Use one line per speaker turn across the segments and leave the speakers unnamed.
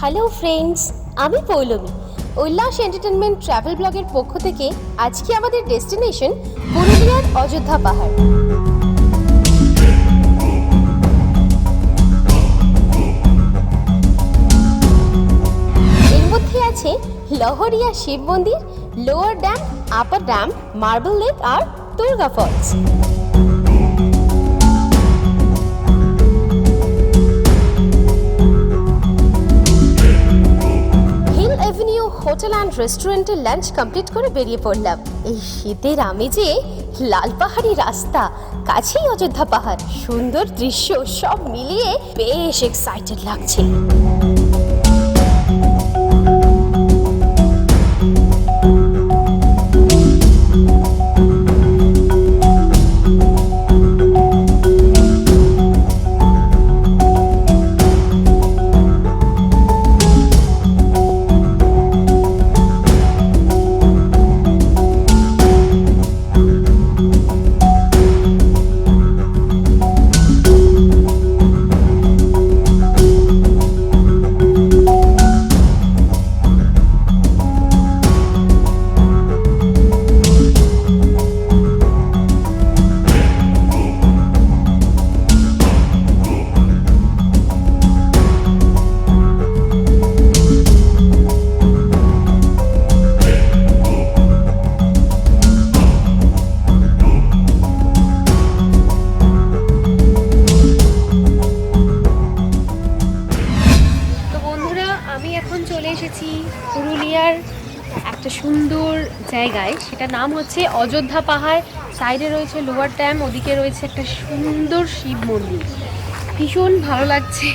Hello friends, আমি পৌলমী। উল্লাস entertainment travel ব্লগের পক্ষ থেকে আজকে আমাদের ডেস্টিনেশন পুরুলিয়ার অযোধ্যা পাহাড়। এর মধ্যে আছে লহরিয়া শিব মন্দির, lower dam, upper dam, marble lake আর দুর্গা ফলস। হোটেল অ্যান্ড রেস্টুরেন্টে লাঞ্চ কমপ্লিট করে বেরিয়ে পড়লাম। এই শীতের আমেজে লাল পাহাড়ি রাস্তা, কাছেই অযোধ্যা পাহাড়, সুন্দর দৃশ্য সব মিলিয়ে বেশ এক্সাইটেড লাগছে। পুরুলিয়ার একটা সুন্দর জায়গায়, সেটা নাম হচ্ছে অযোধ্যা পাহাড়। সাইডে রয়েছে লোয়ার ড্যাম, ওদিকে রয়েছে একটা সুন্দর শিব মন্দির। ভীষণ ভালো লাগছে,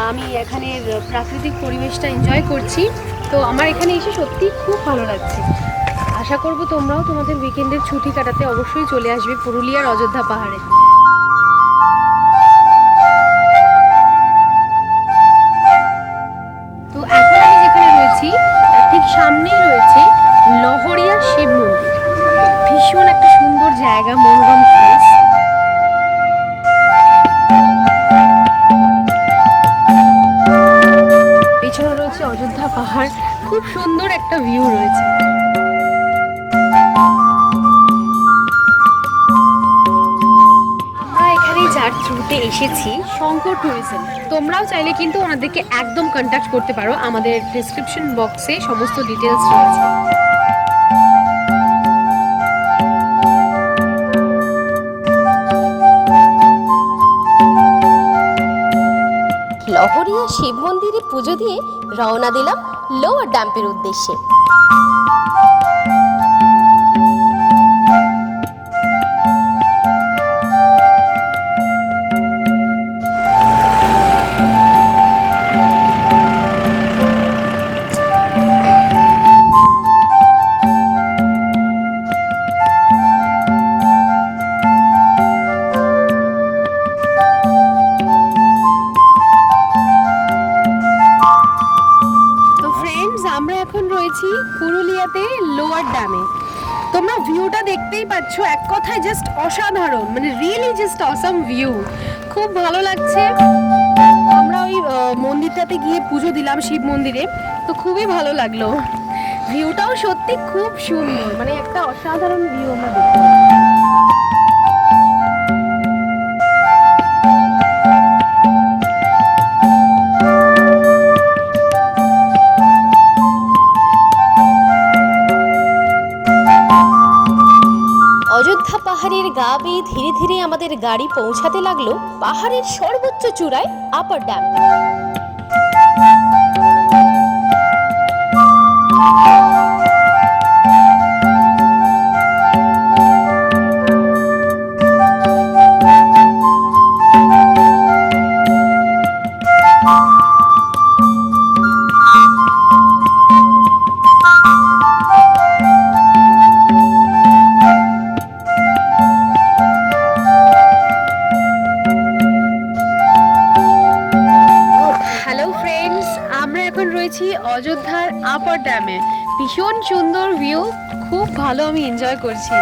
আমি এখানের প্রাকৃতিক পরিবেশটা এনজয় করছি। তো আমার এখানে এসে সত্যি খুব ভালো লাগছে। আশা করব তোমরাও তোমাদের উইকেন্ডের ছুটি কাটাতে অবশ্যই চলে আসবে পুরুলিয়ার অযোধ্যা পাহাড়ে। ঠিক সামনেই রয়েছে লহরিয়া শিব মন্দির। ভীষণ একটা সুন্দর জায়গা, মনোরম প্লেস। পেছনে রয়েছে অযোধ্যা পাহাড়, খুব সুন্দর একটা ভিউ রয়েছে। আমরা এখানে যার থ্রুতে এসেছি, শঙ্কর ট্যুরিজম। তোমরাও চাইলে কিন্তু ওনাদেরকে একদম কন্ট্যাক্ট করতে পারো, আমাদের ডেসক্রিপশন বক্সে সমস্ত ডিটেলস রয়েছে। লহরিয়া শিব মন্দিরে পুজো দিয়ে রওনা দিলাম লোয়ার ড্যাম্পের উদ্দেশ্যে। আমরা এখন রয়েছি পুরুলিয়াতে লোয়ার ড্যামে। তোমরা ভিউটা দেখতেই পাচ্ছ, এক কথায় জাস্ট অসাধারণ, মানে রিয়েলি জাস্ট অসাম ভিউ। খুব ভালো লাগছে। আমরা ওই মন্দিরটাতে গিয়ে পুজো দিলাম, শিব মন্দিরে, তো খুবই ভালো লাগলো। ভিউটাও সত্যি খুব সুন্দর, মানে একটা অসাধারণ ভিউ আমরা দেখতে পাচ্ছি। অযোধ্যা পাহাড়ের গা বেয়ে ধীরে ধীরে আমাদের গাড়ি পৌঁছাতে লাগলো পাহাড়ের সর্বোচ্চ চূড়ায়, আপার ড্যাম। অযোধ্যার আপার ড্যামে ভীষণ সুন্দর ভিউ, খুব ভালো, আমি এনজয় করছি।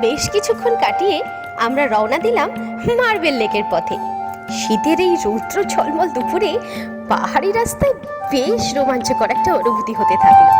বেশ কিছুক্ষণ কাটিয়ে আমরা রওনা দিলাম মার্বেল লেকের পথে। শীতের এই রৌদ্র ঝলমল দুপুরে পাহাড়ি রাস্তায় বেশ রোমাঞ্চকর একটা অনুভূতি হতে থাকলো।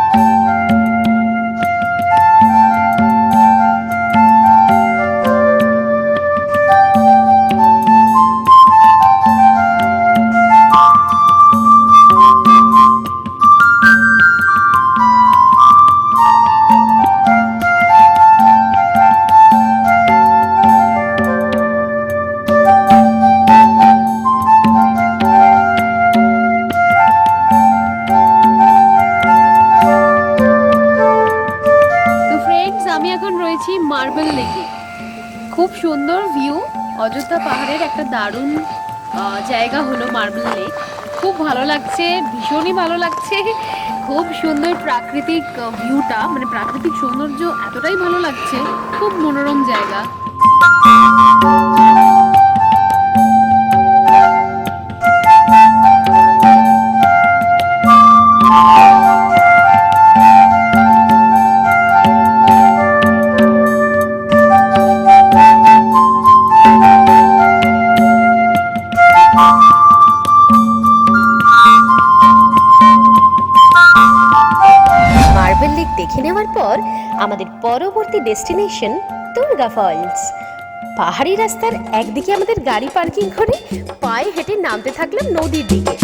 মার্বেল লেকে খুব সুন্দর ভিউ। অযোধ্যা পাহাড়ের একটা দারুণ জায়গা হলো মার্বেল লেক। খুব ভালো লাগছে, ভীষণই ভালো লাগছে। খুব সুন্দর প্রাকৃতিক ভিউটা, মানে প্রাকৃতিক সৌন্দর্য এতটাই ভালো লাগছে, খুব মনোরম জায়গা।
দেখে নেওয়ার পর আমাদের পরবর্তী ডেস্টিনেশন দুর্গা ফলস। পাহাড়ি রাস্তার একদিকে আমাদের গাড়ি পার্কিং করে পায়ে হেঁটে নামতে থাকলাম নদীর দিকে।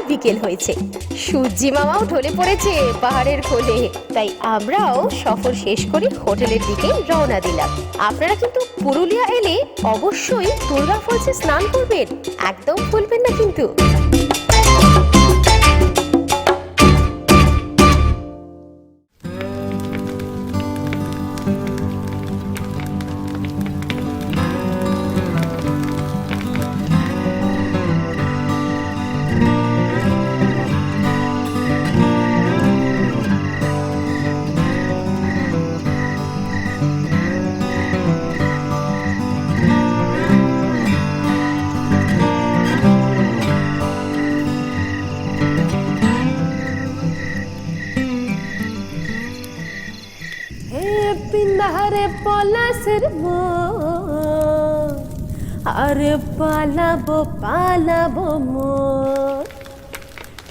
বিকেল হয়েছে, সূর্যি মামাও ঢলে পড়েছে পাহাড়ের কোলে। তাই আমরাও সফর শেষ করে হোটেলের দিকে রওনা দিলাম। আপনারা কিন্তু পুরুলিয়া এলে অবশ্যই দুর্গা ফলসে স্নান করবেন, একদম ভুলবেন না কিন্তু। পলাশের বন, আরে পালাবো পালাবো মন।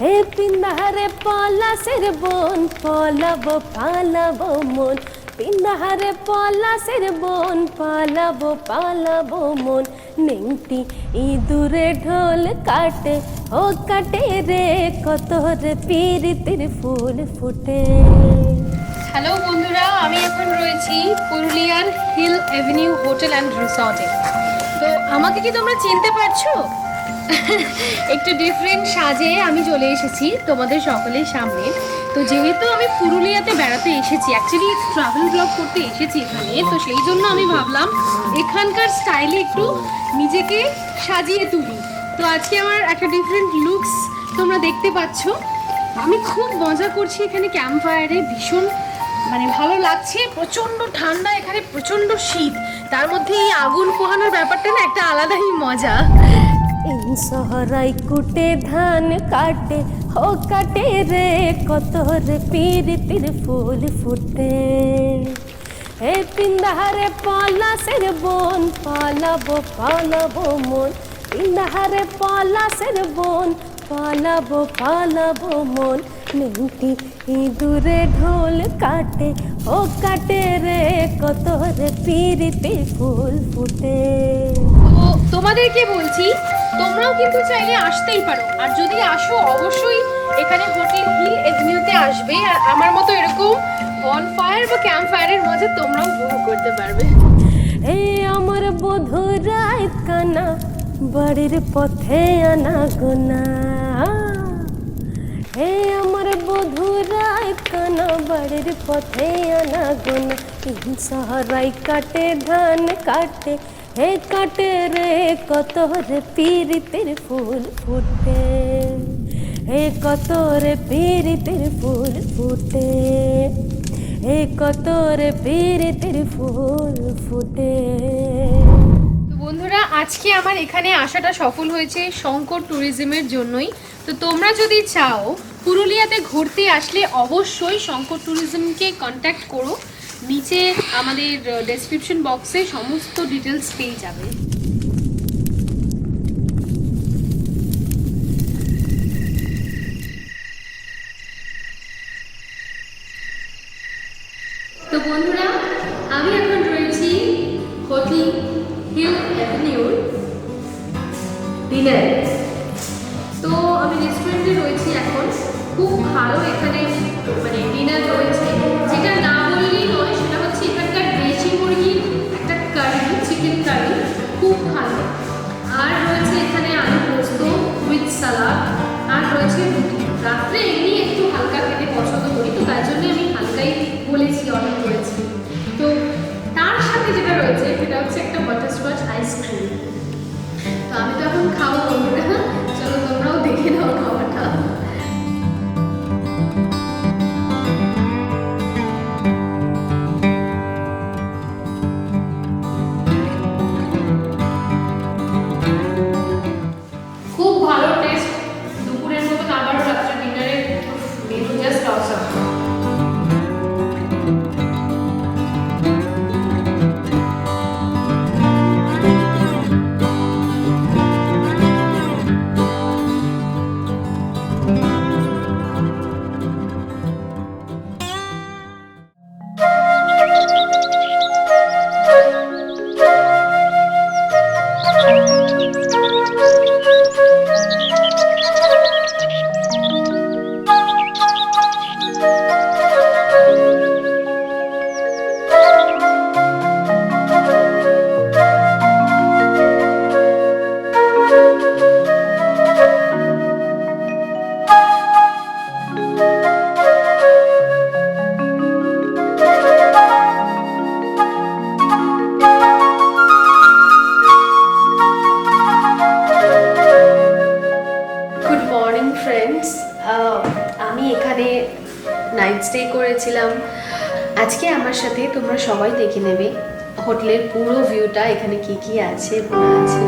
হে পিন্দাহারে পলাশের বন, পালাবো পালাবো মন। পিন্দাহারে পলাশের বন, পালাবো পালাবো মন। নেংটি ইঁদুরে ঢোল কাটে, ও কাটে রে কত রে পিরিতির ফুল ফুটে।
হ্যালো বন্ধুরা, আমি এখন রয়েছি পুরুলিয়ার হিল এভিনিউ হোটেল অ্যান্ড রিসর্টে। তো আমাকে কি তোমরা চিনতে পারছো? একটু ডিফারেন্ট সাজে আমি চলে এসেছি তোমাদের সকলের সামনে। তো যেহেতু আমি পুরুলিয়াতে বেড়াতে এসেছি, অ্যাকচুয়ালি ট্রাভেল ব্লগ করতে এসেছি এখানে, তো সেই জন্য আমি ভাবলাম এখানকার স্টাইলে একটু নিজেকে সাজিয়ে তুলি। তো আজকে আমার একটা ডিফারেন্ট লুকস তোমরা দেখতে পাচ্ছ। আমি খুব মজা করছি এখানে ক্যাম্প ফায়ারে, ভীষণ ভালো লাগছে। প্রচণ্ড ঠান্ডা, এখানে প্রচণ্ড শীত, তার মধ্যে এই আগুন পোহানোর ব্যাপারটা না একটা আলাদাই মজা।
সহরাই কুটে ধান কাটে, ও কাটে রে কত রে পিরিতির ফুল ফুটে। হে পিন্দাহারে পলাশের বন, পালাবো পালাবো মন। পিন্দাহারে পলাশের বন, পালাবো পালাবো মন। নেংটি ইঁদুরে ঢোল কাটে, ও কাটে রে কত রে পিরিতির ফুল ফুটে।
তো তোমাদেরকে বলছি, তোমরাও কিন্তু চাইলে আসতেই পারো, আর যদি আসো অবশ্যই এখানে হোটেল হিল এভিনিউতে আসবে, আর আমার মতো এরকম বন ফায়ার বা ক্যাম্প ফায়ারের মজা তোমরাও উপভোগ করতে পারবে।
এই আমার বধূ রাত কানা, বাড়ির পথে আনা গোনা। হে আমার বধূ রাত কানা, বাড়ির পথে আনা গোনা। সহরাই কাটে ধান কাটে, হে কাটে রে কত রে পিরিতির ফুল ফুটে। হে কত রে পিরিতির ফুল ফুটে, হে কত রে পিরিতির ফুল ফুটে।
বন্ধুরা, আজকে আমার এখানে আসাটা সফল হয়েছে শঙ্কর ট্যুরিজমের জন্যই। তো তোমরা যদি চাও পুরুলিয়াতে ঘুরতে আসলে অবশ্যই শঙ্কর ট্যুরিজমকে কন্ট্যাক্ট করো, নিচে আমাদের ডেসক্রিপশন বক্সে সমস্ত ডিটেলস পেয়ে যাবে। তো বন্ধুরা, আমি এখন রয়েছি হোটেল হিল এভিনিউর ডিনারে। তো আমি রেস্টুরেন্টে রয়েছি এখন। খুব ভালো এখানে ডিনার রয়েছে, যেটা না বললেই নয়, সেটা হচ্ছে এখানকার দেশি মুরগির একটা কারি, চিকেন কারি, খুব ভালো। আর রয়েছে এখানে আলু পোস্ত উইথ সালাড, আর রয়েছে রুটি। রাত্রে এমনি একটু হালকা খেতে পছন্দ করি, তো তাই জন্য আমি হালকাই বলেছি, অর্ডার করেছি। তো তার সাথে যেটা রয়েছে সেটা হচ্ছে একটা বাটারস্কচ আইসক্রিম। তো আমি তো এখন খাবো বন্ধুরা, চলো তোমরাও দেখে নাও খাওয়াটা। খুব ভালো টেস্ট, দুপুরের মতন আবারও রাত্রে ডিনারের মেনু জাস্ট অসাম। আমি এখানে নাইট স্টে করেছিলাম। আজকে আমার সাথে তোমরা সবাই দেখে নেবে হোটেলের পুরো ভিউটা, এখানে কি কি আছে না আছে।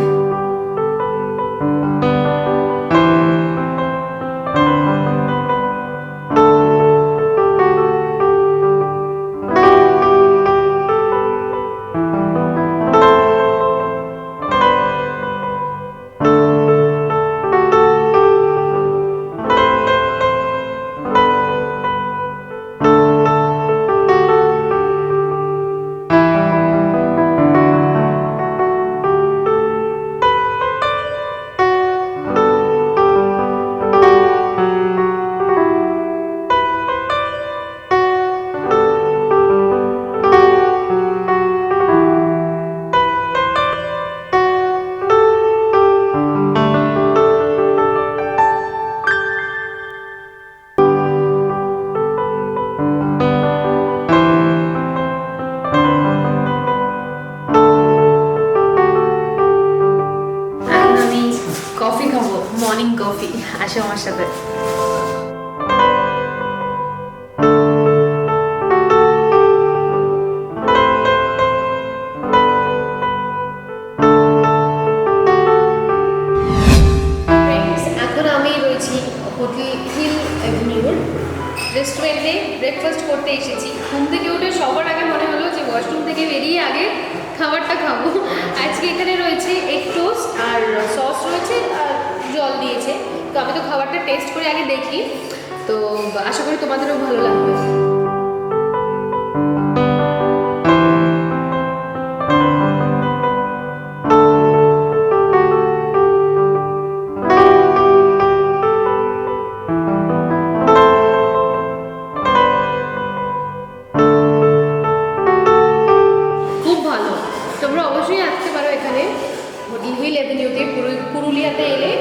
সত্যি, আসো আমার সাথে। Friends, এখন আমি রয়েছি হোটেল হিল অ্যাভিনিউর রেস্টুরেন্টে ব্রেকফাস্ট করতে এসেছি। ঘুম থেকে উঠে সবার আগে মনে হলো যে ওয়াশরুম থেকে বেরিয়ে আগে খাবারটা খাবো। আজকে এখানে রয়েছে এগ টোস্ট আর সস রয়েছে আর জল দিয়েছে। তো আমি তো খাবারটা টেস্ট করে আগে দেখি, তো আশা করি তোমাদেরও ভালো লাগবে। খুব ভালো, তোমরা অবশ্যই আসতে পারো এখানে হোটেল হিল অ্যাভিনিউতে। পুরুলিয়াতে এলে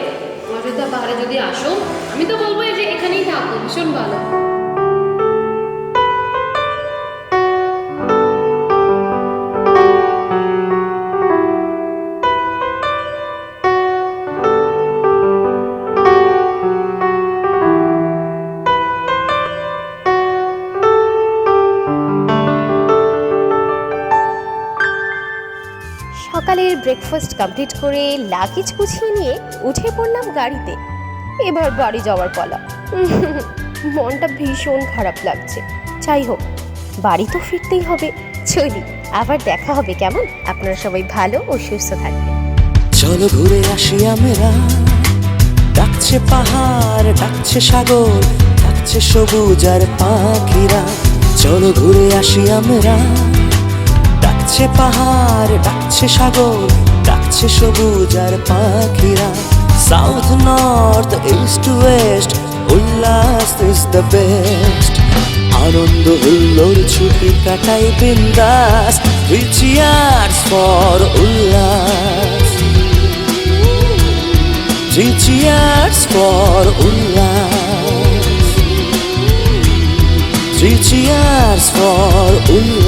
অযোধ্যা পাহাড়ে যদি আসো, আমি তো বলবো যে এখানেই থাকো, ভীষণ ভালো।
সকালের ব্রেকফাস্ট কমপ্লিট করে লাগেজ গুছিয়ে নিয়ে উঠে পড়লাম গাড়িতে। এবার বাড়ি যাওয়ার পালা। মনটা ভীষণ খারাপ লাগছে। যাই হোক, বাড়ি তো ফিরতেই হবে। চলি, আবার দেখা হবে কেমন। আপনারা সবাই ভালো ও সুস্থ থাকবেন।
চলো ঘুরে আসি আমরা, ডাকছে পাহাড়, ডাকছে সাগর, ডাকছে সবুজ আর পাখিরা। চলো ঘুরে আসি আমরা, ডাকছে পাহাড়, ডাকছে সাগর, ডাকছে সবুজ আর পাখিরা। সাউথ নর্থ ইস্ট ওয়েস্ট, উল্লাস ইজ দ্য বেস্ট। আনন্দ হুল্লোড় ছুটি কাটাই বিন্দাস, থ্রি চিয়ার্স ফর উল্লাস, three cheers for Ullas, three cheers for Ullas.